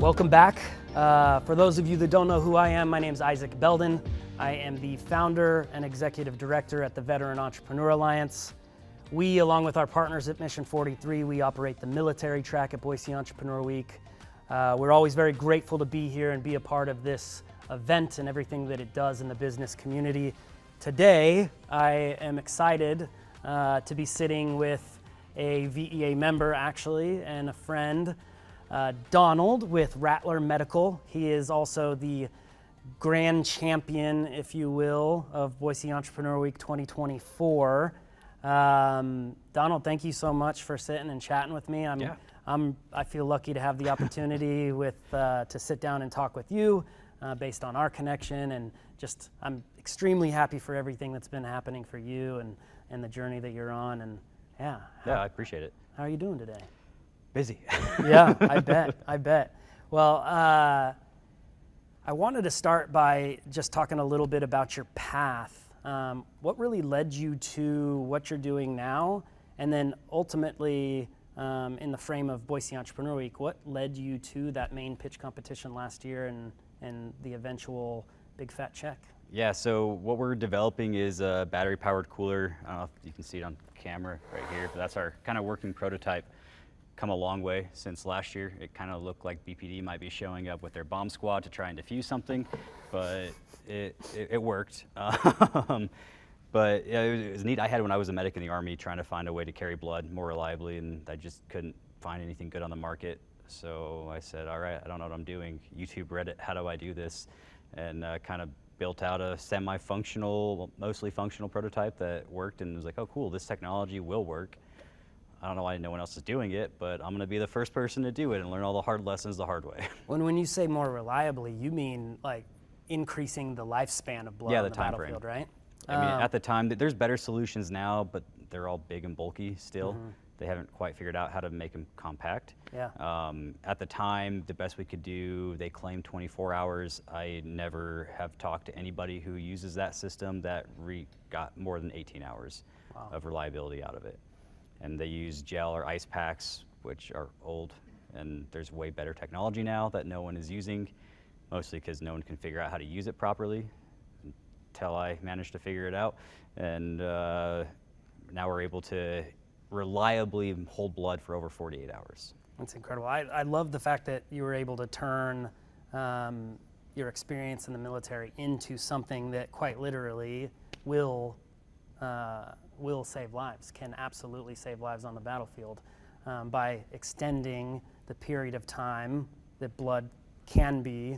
Welcome back. For those of you that don't know who I am, my name is Isaac Belden. I am the founder and executive director at the Veteran Entrepreneur Alliance. We, along with our partners at Mission 43, we operate the military track at Boise Entrepreneur Week. We're always very grateful to be here and be a part of this event and everything that it does in the business community. Today, I am excited to be sitting with a VEA member, actually, and a friend, Donald with Rattler Medical. He is also the grand champion, if you will, of Boise Entrepreneur Week 2024. Donald, thank you so much for sitting and chatting with me. I feel lucky to have the opportunity to sit down and talk with you based on our connection, and just I'm extremely happy for everything that's been happening for you and the journey that you're on. And yeah, I appreciate it. How are you doing today? Busy. Yeah, I bet. Well, I wanted to start by just talking a little bit about your path. What really led you to what you're doing now? And then ultimately, in the frame of Boise Entrepreneur Week, what led you to that main pitch competition last year and the eventual big fat check? Yeah, so what we're developing is a battery-powered cooler. I don't know if you can see it on camera right here, but that's our kind of working prototype. Come a long way since last year. It kind of looked like BPD might be showing up with their bomb squad to try and defuse something, but it worked. But yeah, it was neat. I had when I was a medic in the Army trying to find a way to carry blood more reliably, and I just couldn't find anything good on the market. So I said, all right, I don't know what I'm doing. YouTube, Reddit, how do I do this? And kind of built out a semi-functional, mostly functional prototype that worked, and was like, oh cool, this technology will work. I don't know why no one else is doing it, but I'm gonna be the first person to do it and learn all the hard lessons the hard way. When you say more reliably, you mean like increasing the lifespan of blood on the battlefield, right? I mean, at the time, there's better solutions now, but they're all big and bulky still. Mm-hmm. They haven't quite figured out how to make them compact. Yeah. At the time, the best we could do, they claimed 24 hours. I never have talked to anybody who uses that system that got more than 18 hours of reliability out of it. And they use gel or ice packs, which are old, and there's way better technology now that no one is using, mostly because no one can figure out how to use it properly until I managed to figure it out. And now we're able to reliably hold blood for over 48 hours. That's incredible. I love the fact that you were able to turn your experience in the military into something that quite literally will save lives, can absolutely save lives on the battlefield by extending the period of time that blood can be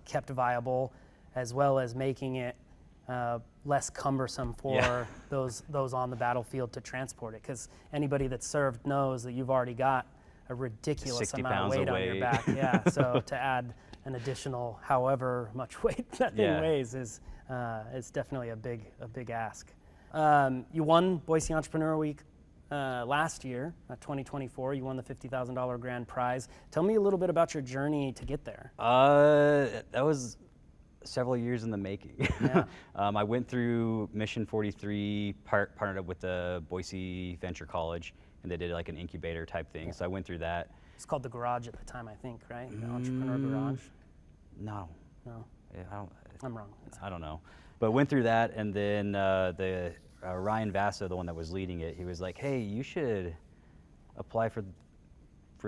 kept viable, as well as making it less cumbersome for those on the battlefield to transport it. Because anybody that's served knows that you've already got a ridiculous amount of weight on your back. Yeah, so to add an additional however much weight that thing weighs is definitely a big ask. You won Boise Entrepreneur Week last year, 2024. You won the $50,000 grand prize. Tell me a little bit about your journey to get there. That was several years in the making. Yeah. I went through Mission 43, partnered up with the Boise Venture College, and they did like an incubator type thing. Yeah. So I went through that. It's called the Garage at the time, I think, right? The Entrepreneur Garage. No. Yeah, I'm wrong. I don't know. But went through that, and then Ryan Vasso, the one that was leading it, he was like, hey, you should apply for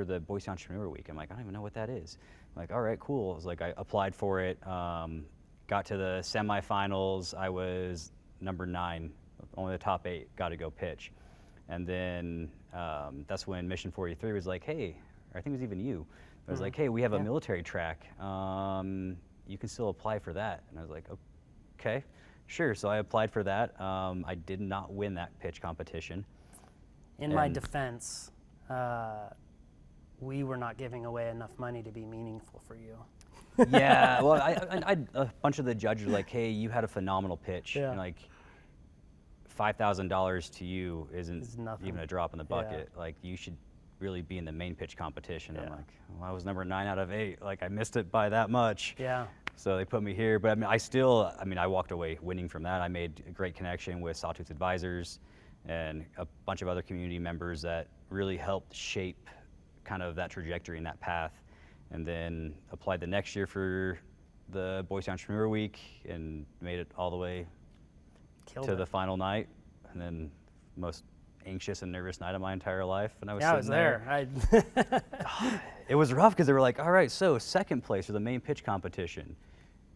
the Boise Entrepreneur Week. I'm like, I don't even know what that is. I'm like, all right, cool. I was like, I applied for it, got to the semifinals. I was number 9, only the top 8 got to go pitch. And then that's when Mission 43 was like, hey, or I think it was even you. I was like, hey, we have a military track. You can still apply for that. And I was like, okay, sure. So I applied for that. I did not win that pitch competition. In my defense, we were not giving away enough money to be meaningful for you. Yeah, well, a bunch of the judges were like, hey, you had a phenomenal pitch. Yeah. And like, $5,000 to you isn't even a drop in the bucket. Yeah. Like, you should really be in the main pitch competition. Yeah. I'm like, well, I was number 9 out of 8. Like, I missed it by that much. Yeah. So they put me here, but I walked away winning from that. I made a great connection with Sawtooth Advisors and a bunch of other community members that really helped shape kind of that trajectory and that path. and then applied the next year for the Boise Entrepreneur Week and made it all the way to the final night, and then most anxious and nervous night of my entire life. And I was I sitting was there. It was rough because they were like, all right, so second place for the main pitch competition.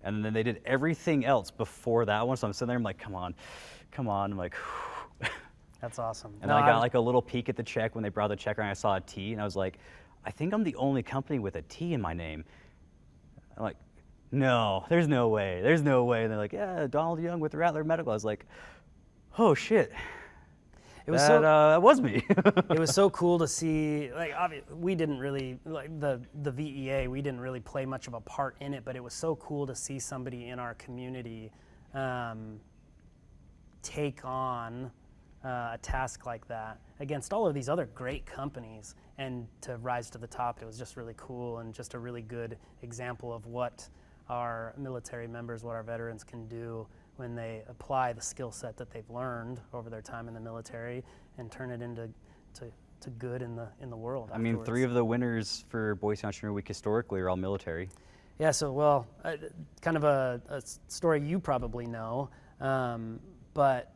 And then they did everything else before that one. So I'm sitting there, I'm like, come on. I'm like, That's awesome. and then I got like a little peek at the check when they brought the check around. I saw a T, and I was like, I think I'm the only company with a T in my name. I'm like, no, there's no way. And they're like, yeah, Donald Young with Rattler Medical. I was like, oh shit. It was that was me. It was so cool to see. Like, we didn't really like the VEA. We didn't really play much of a part in it, but it was so cool to see somebody in our community take on a task like that against all of these other great companies, and to rise to the top. It was just really cool, and just a really good example of what our military members, what our veterans can do when they apply the skill set that they've learned over their time in the military and turn it into good in the world. I mean, 3 of the winners for Boise Entrepreneur Week historically are all military. Yeah, so kind of a story you probably know, but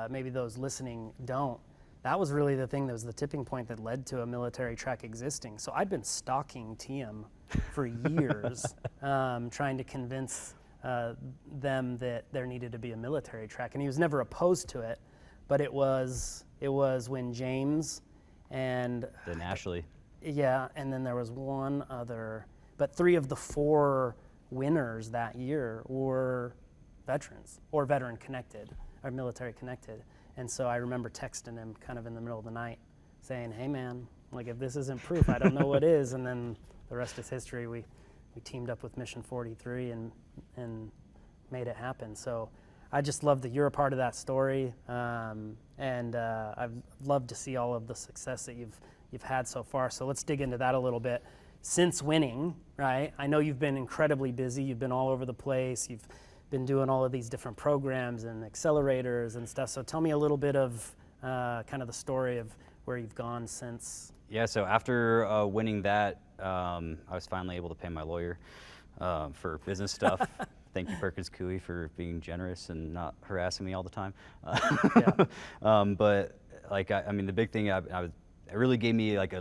maybe those listening don't. That was really the thing that was the tipping point that led to a military track existing. So I'd been stalking TM for years, trying to convince them that there needed to be a military track, and he was never opposed to it. But it was when James and Then Ashley. Yeah, and then there was one other, but 3 of the 4 winners that year were veterans or veteran connected or military connected. And so I remember texting him kind of in the middle of the night saying, hey man, like if this isn't proof, I don't know what is. And then the rest is history. We teamed up with Mission 43 and made it happen. So I just love that you're a part of that story. And I've loved to see all of the success that you've had so far. So let's dig into that a little bit. Since winning, right? I know you've been incredibly busy. You've been all over the place. You've been doing all of these different programs and accelerators and stuff. So tell me a little bit of kind of the story of where you've gone since. Yeah, so after winning that, I was finally able to pay my lawyer for business stuff. Thank you, Perkins Coie, for being generous and not harassing me all the time. But like, I mean, the big thing, it really gave me like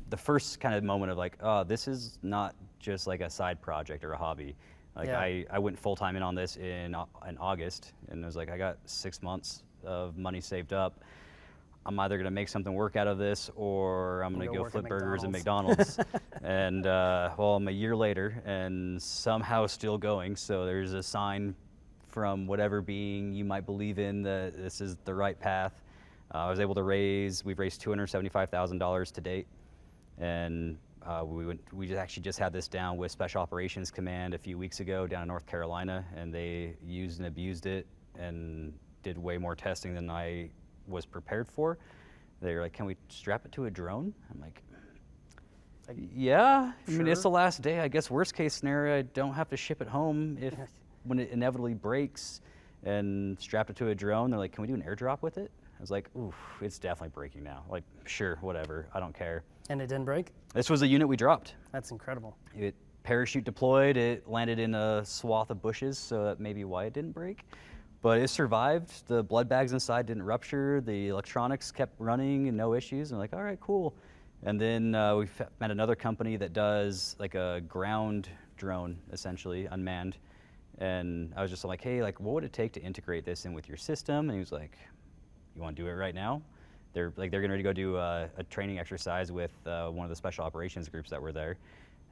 the first kind of moment of like, oh, this is not just like a side project or a hobby. Like I went full-time in on this in August, and it was like, I got 6 months of money saved up. I'm either gonna make something work out of this, or I'm gonna go flip burgers at McDonald's. And well, I'm a year later and somehow still going. So there's a sign from whatever being you might believe in that this is the right path. I was able to we've raised $275,000 to date. And we actually just had this down with Special Operations Command a few weeks ago down in North Carolina, and they used and abused it and did way more testing than I was prepared for. They were like, can we strap it to a drone? I'm like, yeah, I mean, it's the last day. I guess worst case scenario, I don't have to ship it home when it inevitably breaks, and strap it to a drone. They're like, can we do an airdrop with it? I was like, ooh, it's definitely breaking now. Like, sure, whatever, I don't care. And it didn't break? This was a unit we dropped. That's incredible. It parachute deployed, it landed in a swath of bushes, so that may be why it didn't break. But it survived. The blood bags inside didn't rupture. The electronics kept running and no issues. And like, all right, cool. And then we met another company that does like a ground drone, essentially, unmanned. And I was just like, hey, like, what would it take to integrate this in with your system? And he was like, you want to do it right now? They're getting ready to go do a training exercise with one of the special operations groups that were there.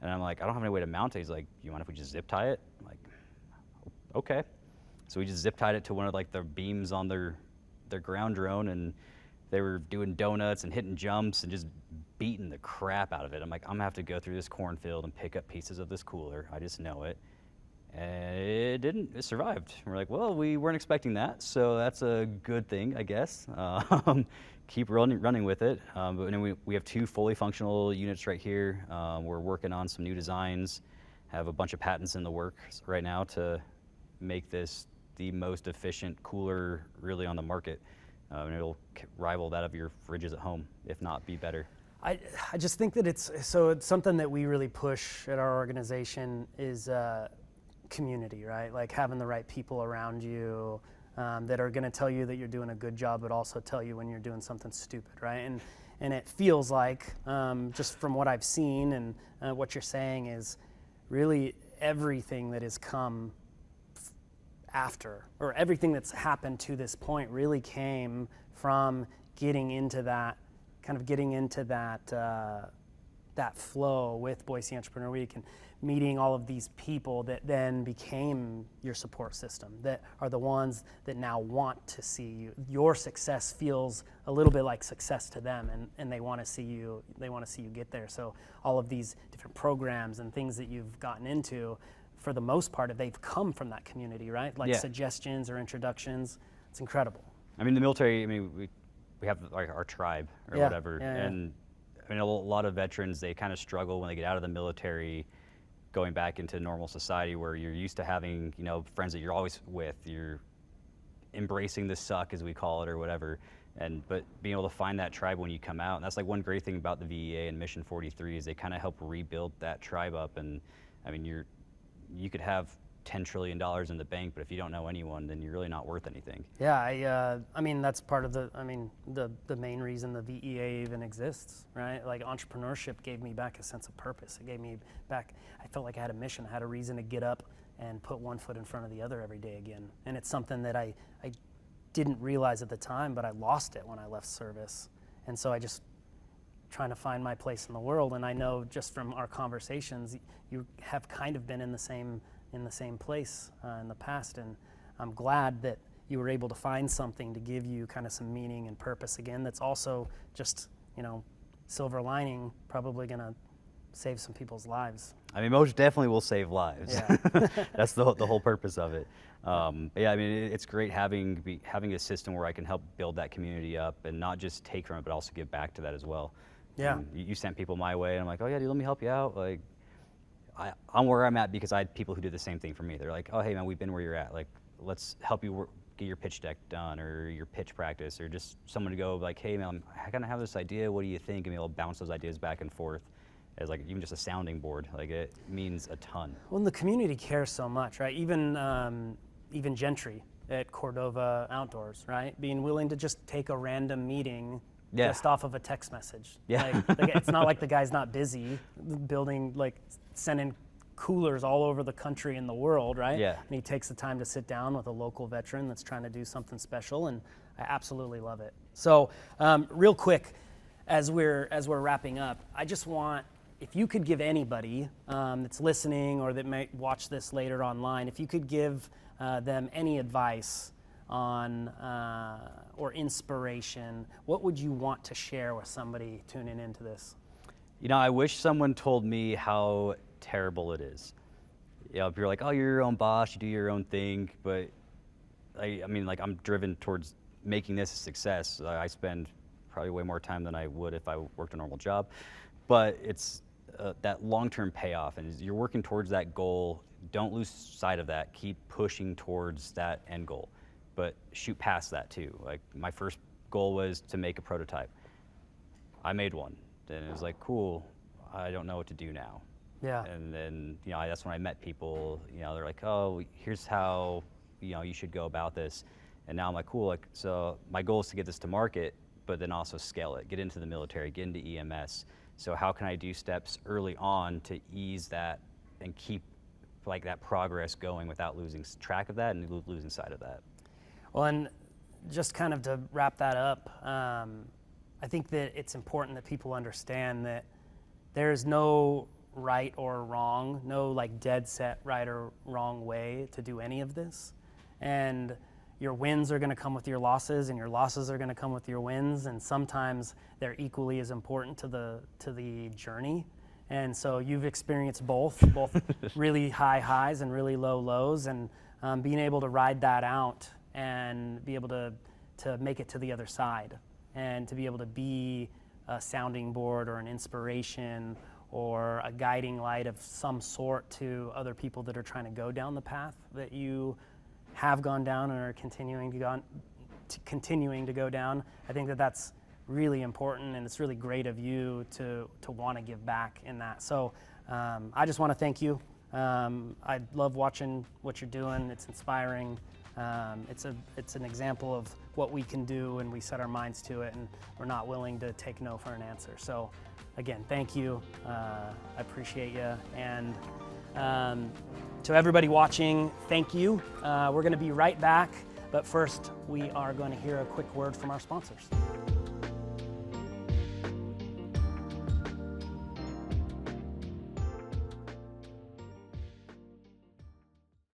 And I'm like, I don't have any way to mount it. He's like, you mind if we just zip tie it? I'm like, okay. So we just zip tied it to one of like the beams on their ground drone, and they were doing donuts and hitting jumps and just beating the crap out of it. I'm like, I'm gonna have to go through this cornfield and pick up pieces of this cooler. I just know it. And it survived. We're like, well, we weren't expecting that, so that's a good thing, I guess. Keep running with it. But then we have 2 fully functional units right here. We're working on some new designs, have a bunch of patents in the works right now to make this the most efficient cooler really on the market. And it'll rival that of your fridges at home, if not be better. I just think that it's something that we really push at our organization is community, right? Like having the right people around you that are going to tell you that you're doing a good job, but also tell you when you're doing something stupid, right? And it feels like, just from what I've seen and what you're saying, is really everything that has come after, or everything that's happened to this point, really came from getting into that that flow with Boise Entrepreneur Week and meeting all of these people that then became your support system, that are the ones that now want to see you. Your success feels a little bit like success to them, and they want to see you get there. So all of these different programs and things that you've gotten into, for the most part, they've come from that community, right? Like suggestions or introductions. It's incredible. I mean, the military, we have like our tribe or whatever. And I mean, a lot of veterans, they kind of struggle when they get out of the military, going back into normal society where you're used to having, friends that you're always with, you're embracing the suck, as we call it, or whatever. But being able to find that tribe when you come out, and that's like one great thing about the VEA and Mission 43 is they kind of help rebuild that tribe up. And I mean, you could have $10 trillion in the bank, but if you don't know anyone, then you're really not worth anything. Yeah, I mean, that's part of the main reason the VEA even exists, right? Like, entrepreneurship gave me back a sense of purpose. It gave me back, I felt like I had a mission. I had a reason to get up and put one foot in front of the other every day again. And it's something that I didn't realize at the time, but I lost it when I left service. And so I just trying to find my place in the world. And I know just from our conversations, you have kind of been in the same place in the past, and I'm glad that you were able to find something to give you kind of some meaning and purpose again. That's also just, silver lining, probably gonna save some people's lives. I mean, most definitely will save lives. Yeah. That's the whole purpose of it. Yeah, I mean, it's great having a system where I can help build that community up and not just take from it, but also give back to that as well. Yeah. You sent people my way, and I'm like, oh yeah, dude, let me help you out. Like, I'm where I'm at because I had people who did the same thing for me. They're like, oh, hey, man, we've been where you're at. Like, let's help you get your pitch deck done or your pitch practice, or just someone to go like, hey, man, I kind of have this idea. What do you think? And we'll bounce those ideas back and forth as like even just a sounding board. Like, it means a ton. Well, and the community cares so much, right? Even Gentry at Cordova Outdoors, right? Being willing to just take a random meeting just off of a text message. Yeah. Like, it's not like the guy's not busy building, like, sending coolers all over the country and the world, right? Yeah. And he takes the time to sit down with a local veteran that's trying to do something special, and I absolutely love it. So, real quick, as we're wrapping up, I just want, if you could give anybody that's listening or that might watch this later online, if you could give them any advice on or inspiration, what would you want to share with somebody tuning into this? I wish someone told me how terrible it is. If you're like, oh, you're your own boss, you do your own thing, but I mean, like, I'm driven towards making this a success. I spend probably way more time than I would if I worked a normal job, but it's that long-term payoff, and you're working towards that goal. Don't lose sight of that. Keep pushing towards that end goal, but shoot past that too. Like, my first goal was to make a prototype. I made one. And it was like, cool, I don't know what to do now. Yeah. And then, that's when I met people, they're like, oh, here's how, you should go about this. And now I'm like, cool, like, so my goal is to get this to market, but then also scale it, get into the military, get into EMS. So how can I do steps early on to ease that and keep like that progress going without losing track of that and losing sight of that? Well, and just kind of to wrap that up, I think that it's important that people understand that there's no right or wrong, no like dead set right or wrong way to do any of this. And your wins are going to come with your losses, and your losses are going to come with your wins, and sometimes they're equally as important to the journey. And so you've experienced both really high highs and really low lows, and being able to ride that out and be able to make it to the other side, and to be able to be a sounding board or an inspiration or a guiding light of some sort to other people that are trying to go down the path that you have gone down and are continuing to go down. I think that that's really important, and it's really great of you to want to give back in that. So I just want to thank you. I love watching what you're doing. It's inspiring. It's an example of what we can do, and we set our minds to it, and we're not willing to take no for an answer. So again, thank you. I appreciate you. And to everybody watching, thank you. We're going to be right back, but first we are going to hear a quick word from our sponsors.